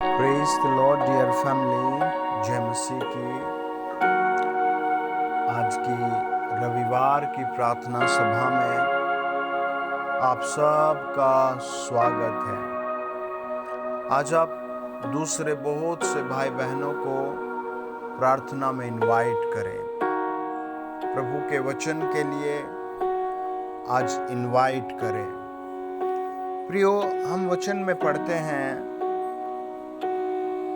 Praise the lord dear family. जय मसीह की। आज की रविवार की प्रार्थना सभा में आप सबका स्वागत है। आज आप दूसरे बहुत से भाई बहनों को प्रार्थना में इनवाइट करें। प्रभु के वचन के लिए आज इनवाइट करें। प्रियो, हम वचन में पढ़ते हैं,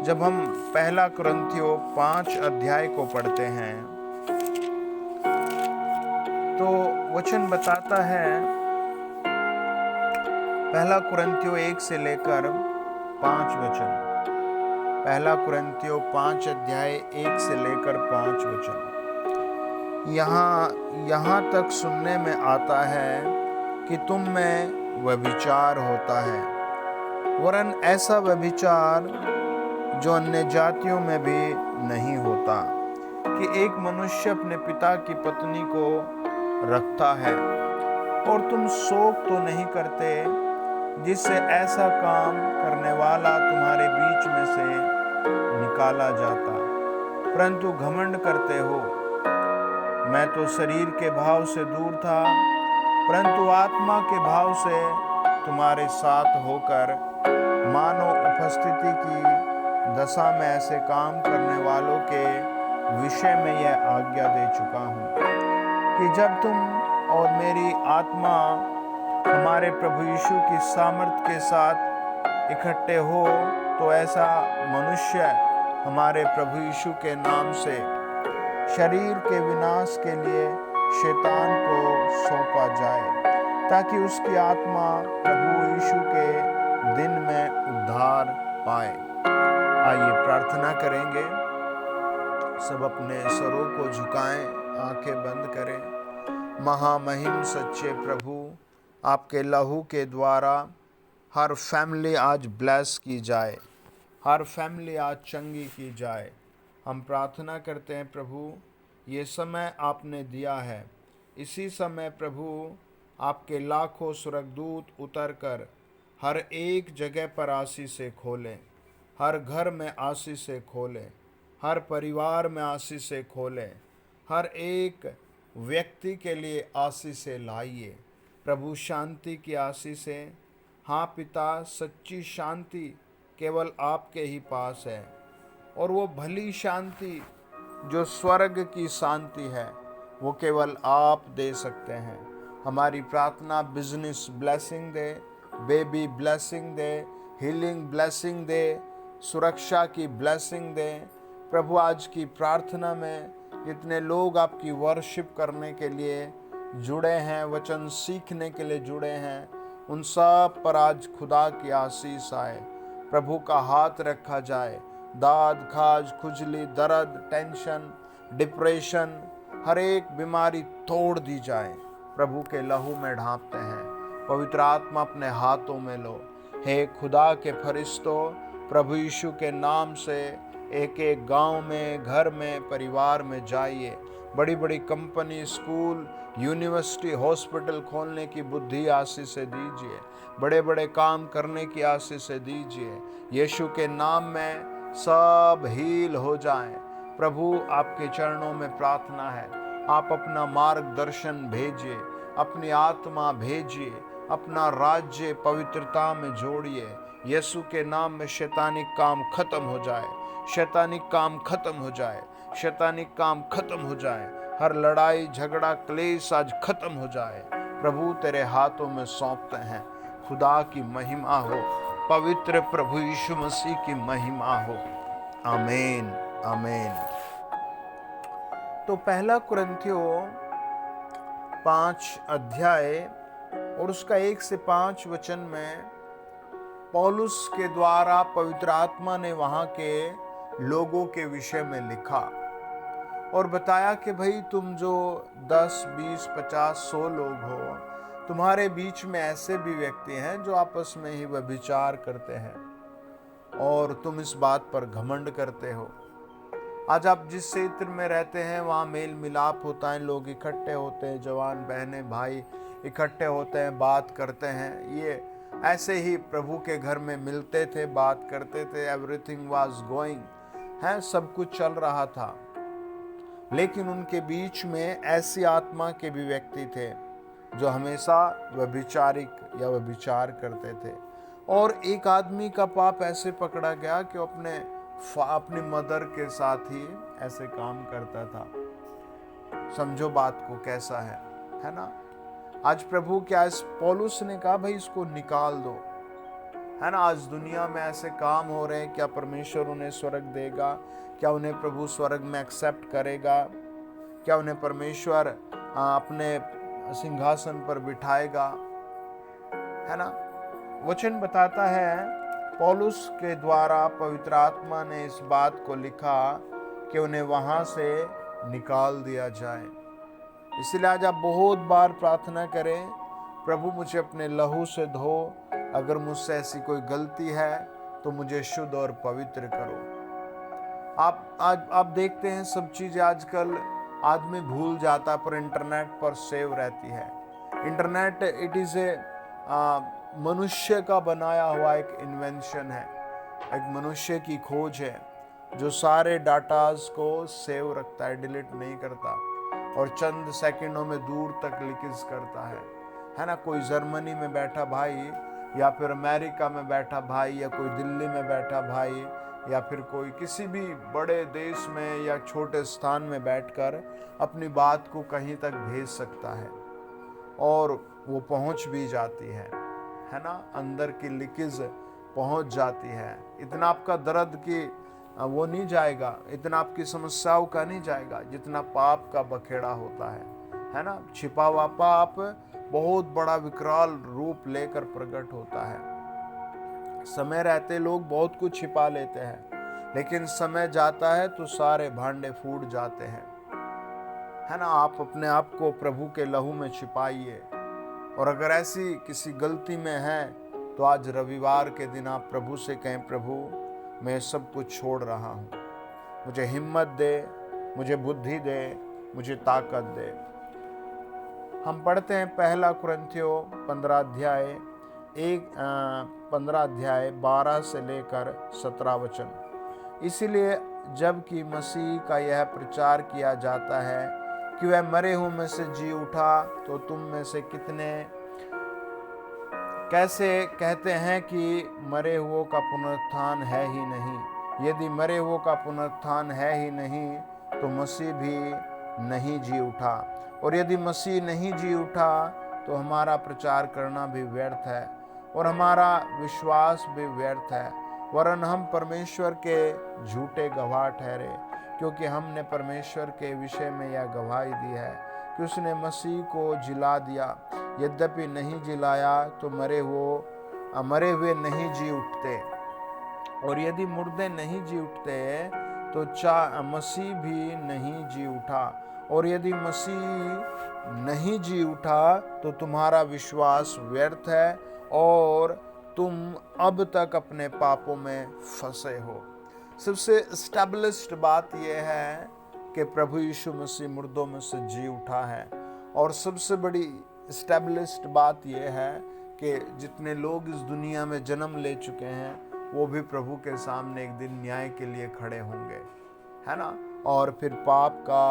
जब हम पहला कुरिन्थियों 5 अध्याय को पढ़ते हैं तो वचन बताता है, पहला कुरिन्थियों 1 से लेकर 5 वचन, पहला कुरिन्थियों 5 अध्याय 1 से लेकर 5 वचन। यहाँ तक सुनने में आता है कि तुम में व्यभिचार होता है, वरन ऐसा व्यभिचार जो अन्य जातियों में भी नहीं होता, कि एक मनुष्य अपने पिता की पत्नी को रखता है, और तुम शोक तो नहीं करते, जिससे ऐसा काम करने वाला तुम्हारे बीच में से निकाला जाता, परंतु घमंड करते हो। मैं तो शरीर के भाव से दूर था, परंतु आत्मा के भाव से तुम्हारे साथ होकर मानो उपस्थिति की दशा में ऐसे काम करने वालों के विषय में यह आज्ञा दे चुका हूँ, कि जब तुम और मेरी आत्मा हमारे प्रभु यीशु की सामर्थ के साथ इकट्ठे हो, तो ऐसा मनुष्य हमारे प्रभु यीशु के नाम से शरीर के विनाश के लिए शैतान को सौंपा जाए, ताकि उसकी आत्मा प्रभु यीशु के दिन में उद्धार पाए। आइए प्रार्थना करेंगे। सब अपने सरों को झुकाएं, आंखें बंद करें। महामहिम सच्चे प्रभु, आपके लहू के द्वारा हर फैमिली आज ब्लेस की जाए, हर फैमिली आज चंगी की जाए। हम प्रार्थना करते हैं प्रभु, ये समय आपने दिया है, इसी समय प्रभु आपके लाखों स्वर्गदूत उतर कर हर एक जगह पर आशीष से खोलें, हर घर में आशीष से खोलें, हर परिवार में आशीष से खोलें, हर एक व्यक्ति के लिए आशीष से लाइए प्रभु, शांति की आशीष से। हाँ पिता, सच्ची शांति केवल आपके ही पास है, और वो भली शांति जो स्वर्ग की शांति है, वो केवल आप दे सकते हैं। हमारी प्रार्थना बिजनेस ब्लेसिंग दे, बेबी ब्लेसिंग दे, हीलिंग ब्लेसिंग दे, सुरक्षा की ब्लेसिंग दे। प्रभु, आज की प्रार्थना में जितने लोग आपकी वर्शिप करने के लिए जुड़े हैं, वचन सीखने के लिए जुड़े हैं, उन सब पर आज खुदा की आशीष आए। प्रभु का हाथ रखा जाए। दाद, खाज, खुजली, दर्द, टेंशन, डिप्रेशन, हर एक बीमारी तोड़ दी जाए। प्रभु के लहू में ढांपते हैं। पवित्र आत्मा अपने हाथों में लो। हे खुदा के फरिश्तों, प्रभु यीशु के नाम से एक एक गांव में, घर में, परिवार में जाइए। बड़ी बड़ी कंपनी, स्कूल, यूनिवर्सिटी, हॉस्पिटल खोलने की बुद्धि आशीष से दीजिए। बड़े बड़े काम करने की आशीष से दीजिए। यीशु के नाम में सब हील हो जाएं। प्रभु, आपके चरणों में प्रार्थना है, आप अपना मार्गदर्शन भेजिए, अपनी आत्मा भेजिए, अपना राज्य पवित्रता में जोड़िए। यीशु के नाम में शैतानिक काम खत्म हो जाए, शैतानिक काम खत्म हो जाए, शैतानिक काम खत्म हो जाए। हर लड़ाई, झगड़ा, क्लेश आज खत्म हो जाए। प्रभु, तेरे हाथों में सौंपते हैं। खुदा की महिमा हो, पवित्र प्रभु यीशु मसीह की महिमा हो। आमीन, आमीन। तो पहला कुरिन्थियों 5 अध्याय और उसका 1 से 5 वचन में पौलुस के द्वारा पवित्र आत्मा ने वहां के लोगों के विषय में लिखा और बताया कि भाई, तुम जो 10, 20, 50, 100 लोग हो, तुम्हारे बीच में ऐसे भी व्यक्ति हैं जो आपस में ही व्यभिचार करते हैं, और तुम इस बात पर घमंड करते हो। आज आप जिस क्षेत्र में रहते हैं वहाँ मेल मिलाप होता है, लोग इकट्ठे होते हैं, जवान बहनें भाई इकट्ठे होते हैं, बात करते हैं। ये ऐसे ही प्रभु के घर में मिलते थे, बात करते थे, एवरीथिंग वाज गोइंग, है, सब कुछ चल रहा था। लेकिन उनके बीच में ऐसी आत्मा के भी व्यक्ति थे जो हमेशा व्यभिचारिक या व्यभिचार करते थे। और एक आदमी का पाप ऐसे पकड़ा गया कि वो अपनी मदर के साथ ही ऐसे काम करता था। समझो बात को कैसा है ना। आज प्रभु क्या, इस पौलुस ने कहा भाई इसको निकाल दो, है ना। आज दुनिया में ऐसे काम हो रहे हैं, क्या परमेश्वर उन्हें स्वर्ग देगा? क्या उन्हें प्रभु स्वर्ग में एक्सेप्ट करेगा? क्या उन्हें परमेश्वर अपने सिंहासन पर बिठाएगा? है ना। वचन बताता है पौलुस के द्वारा पवित्र आत्मा ने इस बात को लिखा कि उन्हें वहां से निकाल दिया जाए। इसलिए आज आप बहुत बार प्रार्थना करें, प्रभु मुझे अपने लहू से धो, अगर मुझसे ऐसी कोई गलती है तो मुझे शुद्ध और पवित्र करो। आप देखते हैं सब चीजें आजकल आदमी भूल जाता, पर इंटरनेट पर सेव रहती है। इंटरनेट इट इज ए मनुष्य का बनाया हुआ एक इन्वेंशन है, एक मनुष्य की खोज है जो सारे डाटाज को सेव रखता है, डिलीट नहीं करता, और चंद सेकंडों में दूर तक लिंक्स करता है ना। कोई जर्मनी में बैठा भाई, या फिर अमेरिका में बैठा भाई, या कोई दिल्ली में बैठा भाई, या फिर कोई किसी भी बड़े देश में या छोटे स्थान में बैठकर अपनी बात को कहीं तक भेज सकता है, और वो पहुंच भी जाती है ना। अंदर की लीकेज पहुंच जाती है। इतना आपका दर्द की वो नहीं जाएगा, इतना आपकी समस्याओं का नहीं जाएगा जितना पाप का बखेड़ा होता है ना। छिपा हुआ पाप बहुत बड़ा विकराल रूप लेकर प्रकट होता है। समय रहते लोग बहुत कुछ छिपा लेते हैं, लेकिन समय जाता है तो सारे भांडे फूट जाते हैं, है ना। आप अपने आप को प्रभु के लहू में छिपाइए, और अगर ऐसी किसी गलती में है तो आज रविवार के दिन आप प्रभु से कहें, प्रभु मैं सब कुछ छोड़ रहा हूँ, मुझे हिम्मत दे, मुझे बुद्धि दे, मुझे ताकत दे। हम पढ़ते हैं पहला कुरिन्थियों 15 अध्याय 12 से लेकर 17 वचन। इसीलिए जबकि मसीह का यह प्रचार किया जाता है कि वह मरे हुओं में से जी उठा, तो तुम में से कितने कैसे कहते हैं कि मरे हुओं का पुनरुत्थान है ही नहीं? यदि मरे हुओं का पुनरुत्थान है ही नहीं तो मसीह भी नहीं जी उठा, और यदि मसीह नहीं जी उठा तो हमारा प्रचार करना भी व्यर्थ है और हमारा विश्वास भी व्यर्थ है, वरन हम परमेश्वर के झूठे गवाह ठहरे, क्योंकि हमने परमेश्वर के विषय में यह गवाही दी है कि उसने मसीह को जिला दिया। यद्यपि नहीं जिलाया तो मरे हुए नहीं जी उठते, और यदि मुर्दे नहीं जी उठते तो मसीह भी नहीं जी उठा, और यदि मसीह नहीं जी उठा तो तुम्हारा विश्वास व्यर्थ है और तुम अब तक अपने पापों में फंसे हो। सबसे एस्टैब्लिश्ड बात यह है कि प्रभु यीशु मसीह मुर्दों में से जी उठा है, और सबसे बड़ी एस्टैब्लिश्ड बात यह है कि जितने लोग इस दुनिया में जन्म ले चुके हैं वो भी प्रभु के सामने एक दिन न्याय के लिए खड़े होंगे, है ना। और फिर पाप का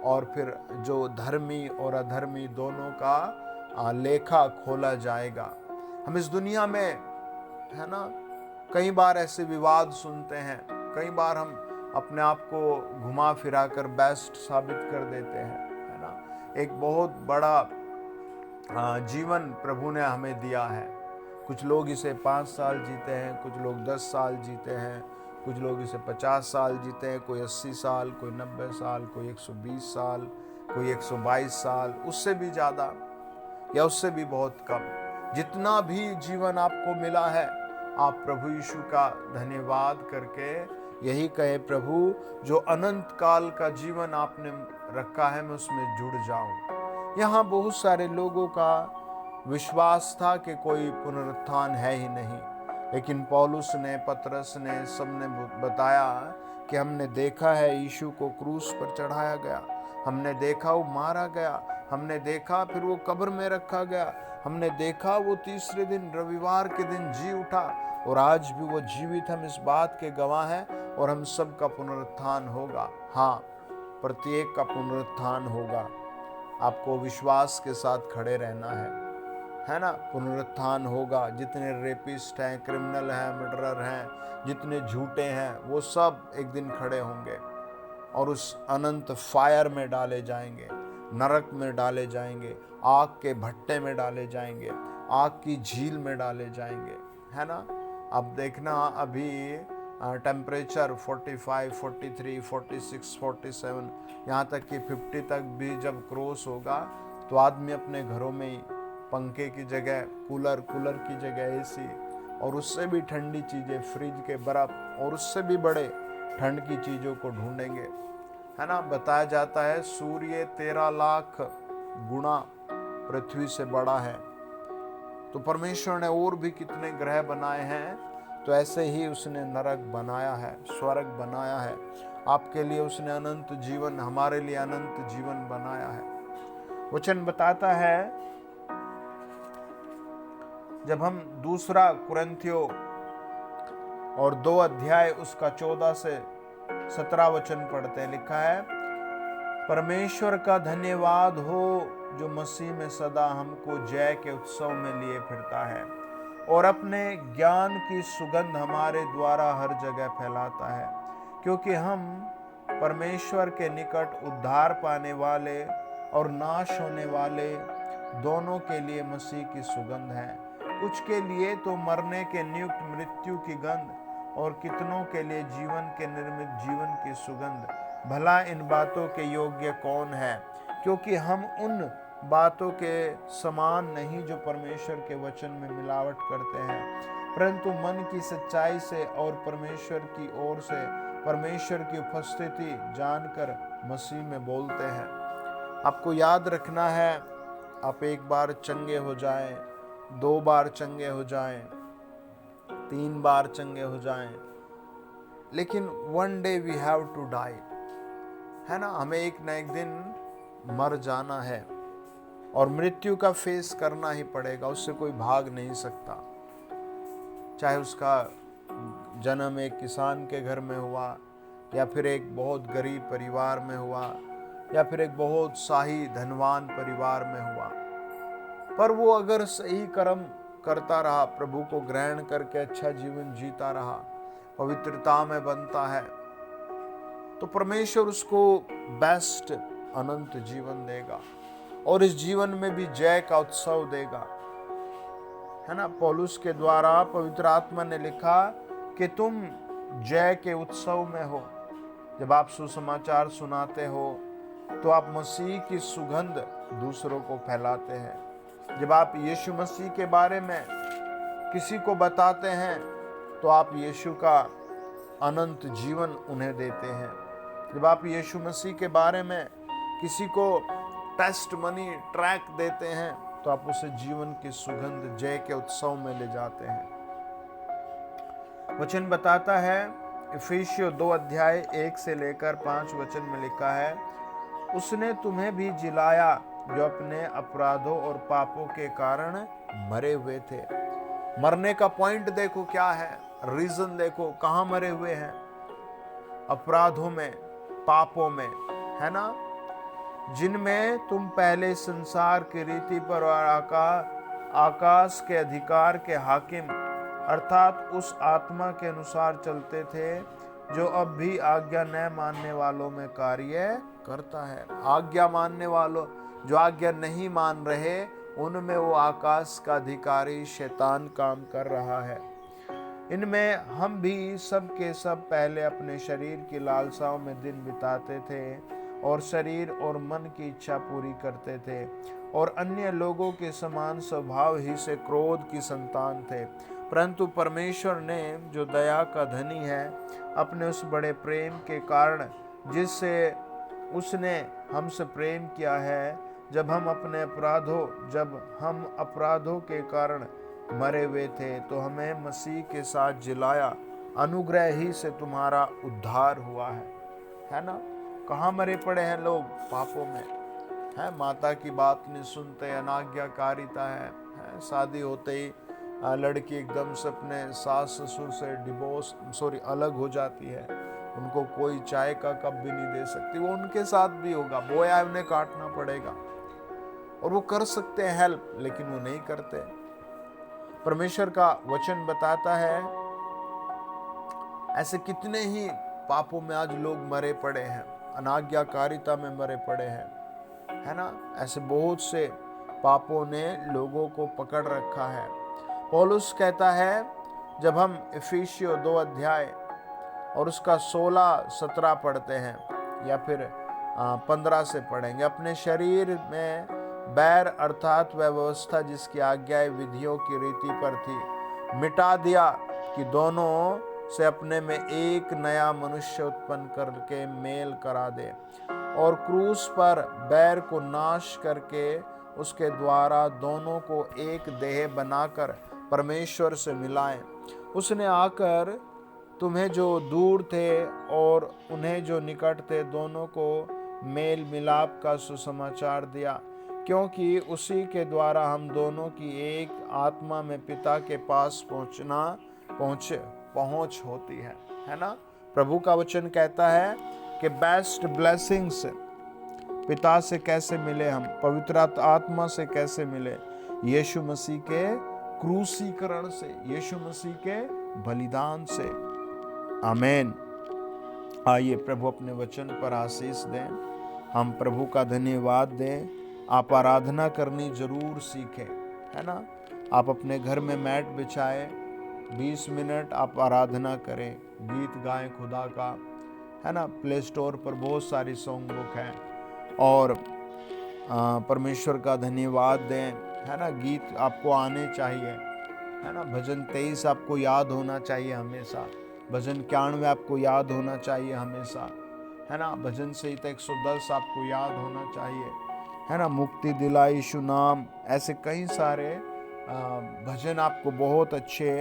और फिर जो धर्मी और अधर्मी दोनों का लेखा खोला जाएगा। हम इस दुनिया में, है ना, कई बार ऐसे विवाद सुनते हैं, कई बार हम अपने आप को घुमा फिरा कर बेस्ट साबित कर देते हैं, है ना। एक बहुत बड़ा जीवन प्रभु ने हमें दिया है। कुछ लोग इसे 5 साल जीते हैं, कुछ लोग 10 साल जीते हैं, कुछ लोग इसे 50 साल जीते हैं, कोई 80 साल, कोई 90 साल, कोई 120 साल, कोई 122 साल, उससे भी ज़्यादा या उससे भी बहुत कम। जितना भी जीवन आपको मिला है, आप प्रभु यीशु का धन्यवाद करके यही कहे, प्रभु जो अनंत काल का जीवन आपने रखा है मैं उसमें जुड़ जाऊं। यहाँ बहुत सारे लोगों का विश्वास था कि कोई पुनरुत्थान है ही नहीं, लेकिन पौलुस ने, पतरस ने, सबने बताया कि हमने देखा है यीशु को क्रूस पर चढ़ाया गया, हमने देखा वो मारा गया, हमने देखा फिर वो कब्र में रखा गया, हमने देखा वो तीसरे दिन रविवार के दिन जी उठा, और आज भी वो जीवित, हम इस बात के गवाह हैं। और हम सब का पुनरुत्थान होगा। हाँ, प्रत्येक का पुनरुत्थान होगा। आपको विश्वास के साथ खड़े रहना है ना। पुनरुत्थान होगा। जितने रेपिस्ट हैं, क्रिमिनल हैं, मर्डरर हैं, जितने झूठे हैं, वो सब एक दिन खड़े होंगे और उस अनंत फायर में डाले जाएंगे, नरक में डाले जाएंगे, आग के भट्टे में डाले जाएंगे, आग की झील में डाले जाएंगे, है ना। अब देखना, अभी टेम्परेचर 45, 43, 46, 47, यहाँ तक कि 50 तक भी जब क्रॉस होगा तो आदमी अपने घरों में ही पंखे की जगह कूलर की जगह एसी, और उससे भी ठंडी चीज़ें, फ्रिज के बर्फ, और उससे भी बड़े ठंड की चीज़ों को ढूंढेंगे, है ना। बताया जाता है सूर्य 13 लाख गुना पृथ्वी से बड़ा है। तो परमेश्वर ने और भी कितने ग्रह बनाए हैं, तो ऐसे ही उसने नरक बनाया है, स्वर्ग बनाया है। आपके लिए उसने अनंत जीवन, हमारे लिए अनंत जीवन बनाया है। वचन बताता है, जब हम दूसरा कुरिन्थियों और 2 अध्याय उसका 14 से 17 वचन पढ़ते हैं, लिखा है, परमेश्वर का धन्यवाद हो जो मसीह में सदा हमको जय के उत्सव में लिए फिरता है और अपने ज्ञान की सुगंध हमारे द्वारा हर जगह फैलाता है, क्योंकि हम परमेश्वर के निकट उद्धार पाने वाले और नाश होने वाले दोनों के लिए मसीह की सुगंध है। कुछ के लिए तो मरने के नियुक्त मृत्यु की गंध, और कितनों के लिए जीवन के निर्मित जीवन की सुगंध। भला इन बातों के योग्य कौन है? क्योंकि हम उन बातों के समान नहीं जो परमेश्वर के वचन में मिलावट करते हैं, परंतु मन की सच्चाई से और परमेश्वर की ओर से परमेश्वर की उपस्थिति जानकर मसीह में बोलते हैं। आपको याद रखना है, आप एक बार चंगे हो जाएं, 2 बार चंगे हो जाएं, 3 बार चंगे हो जाएं, लेकिन one day we have to die, है ना। हमें एक न एक दिन मर जाना है और मृत्यु का फेस करना ही पड़ेगा, उससे कोई भाग नहीं सकता। चाहे उसका जन्म एक किसान के घर में हुआ, या फिर एक बहुत गरीब परिवार में हुआ, या फिर एक बहुत शाही धनवान परिवार में हुआ, पर वो अगर सही कर्म करता रहा, प्रभु को ग्रहण करके अच्छा जीवन जीता रहा, पवित्रता में बनता है, तो परमेश्वर उसको बेस्ट अनंत जीवन देगा और इस जीवन में भी जय का उत्सव देगा, है ना। पौलुस के द्वारा पवित्र आत्मा ने लिखा कि तुम जय के उत्सव में हो। जब आप सुसमाचार सुनाते हो तो आप मसीह की सुगंध दूसरों को फैलाते हैं। जब आप यीशु मसीह के बारे में किसी को बताते हैं तो आप यीशु का अनंत जीवन उन्हें देते हैं। जब आप यीशु मसीह के बारे में किसी को टेस्ट मनी ट्रैक देते हैं तो आप उसे जीवन की सुगंध जय के उत्सव में ले जाते हैं। वचन बताता है, इफिसियों 2 अध्याय 1 से लेकर 5 वचन में लिखा है, उसने तुम्हें भी जिलाया जो अपने अपराधों और पापों के कारण मरे हुए थे। मरने का पॉइंट देखो क्या है, रीजन देखो, कहाँ मरे हुए हैं? अपराधों में, पापों में, है ना, जिनमें तुम पहले संसार की रीति पर और आकाश के अधिकार के हाकिम अर्थात उस आत्मा के अनुसार चलते थे जो अब भी आज्ञा न मानने वालों में कार्य करता है। आज्ञा मानने वालों, जो आज्ञा नहीं मान रहे, उनमें वो आकाश का अधिकारी शैतान काम कर रहा है। इनमें हम भी सब के सब पहले अपने शरीर की लालसाओं में दिन बिताते थे और शरीर और मन की इच्छा पूरी करते थे और अन्य लोगों के समान स्वभाव ही से क्रोध की संतान थे। परंतु परमेश्वर ने, जो दया का धनी है, अपने उस बड़े प्रेम के कारण जिससे उसने हमसे प्रेम किया है, जब हम अपराधों के कारण मरे हुए थे तो हमें मसीह के साथ जिलाया। अनुग्रह ही से तुम्हारा उद्धार हुआ है ना। कहाँ मरे पड़े हैं लोग? पापों में है। माता की बात नहीं सुनते, अनाज्ञाकारिता है। शादी होते ही लड़की एकदम से अपने सास ससुर से अलग हो जाती है। उनको कोई चाय का कप भी नहीं दे सकती। वो उनके साथ भी होगा, बोया उन्हें काटना पड़ेगा। और वो कर सकते हैं हेल्प, लेकिन वो नहीं करते। परमेश्वर का वचन बताता है ऐसे कितने ही पापों में आज लोग मरे पड़े हैं, अनाज्ञाकारिता में मरे पड़े हैं, है ना। ऐसे बहुत से पापों ने लोगों को पकड़ रखा है। पौलुस कहता है, जब हम इफिसियों 2 अध्याय और उसका 16-17 पढ़ते हैं, या फिर 15 से पढ़ेंगे, अपने शरीर में बैर अर्थात व्यवस्था जिसकी आज्ञाएं विधियों की रीति पर थी, मिटा दिया कि दोनों से अपने में एक नया मनुष्य उत्पन्न करके मेल करा दे, और क्रूस पर बैर को नाश करके उसके द्वारा दोनों को एक देह बनाकर परमेश्वर से मिलाएं। उसने आकर तुम्हें जो दूर थे और उन्हें जो निकट थे दोनों को मेल मिलाप का सुसमाचार दिया, क्योंकि उसी के द्वारा हम दोनों की एक आत्मा में पिता के पास पहुंच होती है ना। प्रभु का वचन कहता है कि बेस्ट ब्लेसिंग्स पिता से कैसे मिले, हम पवित्र आत्मा से कैसे मिले? यीशु मसीह के क्रूसीकरण से, यीशु मसीह के बलिदान से। आमीन। आइए प्रभु अपने वचन पर आशीष दें, हम प्रभु का धन्यवाद दें। आप आराधना करनी जरूर सीखें, है ना। आप अपने घर में मैट बिछाएं, 20 मिनट आप आराधना करें, गीत गाएं खुदा का, है ना। प्ले स्टोर पर बहुत सारी सॉन्ग बुक हैं, और परमेश्वर का धन्यवाद दें, है ना। गीत आपको आने चाहिए, है ना। भजन 23 आपको याद होना चाहिए हमेशा, भजन 91 आपको याद होना चाहिए हमेशा, है ना। भजन संहिता 110 आपको याद होना चाहिए, है ना। मुक्ति दिलाई यीशु नाम, ऐसे कई सारे भजन आपको बहुत अच्छे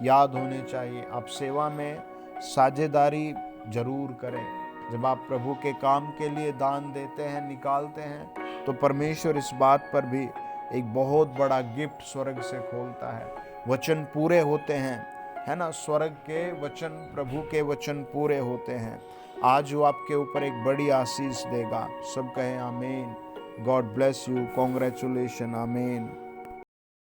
याद होने चाहिए। आप सेवा में साझेदारी जरूर करें। जब आप प्रभु के काम के लिए दान देते हैं, निकालते हैं, तो परमेश्वर इस बात पर भी एक बहुत बड़ा गिफ्ट स्वर्ग से खोलता है। वचन पूरे होते हैं, है ना। स्वर्ग के वचन, प्रभु के वचन पूरे होते हैं। आज वो आपके ऊपर एक बड़ी आशीष देगा। सब कहें आमीन। गॉड ब्लेस यू, कॉन्ग्रेचुलेशन, आमीन।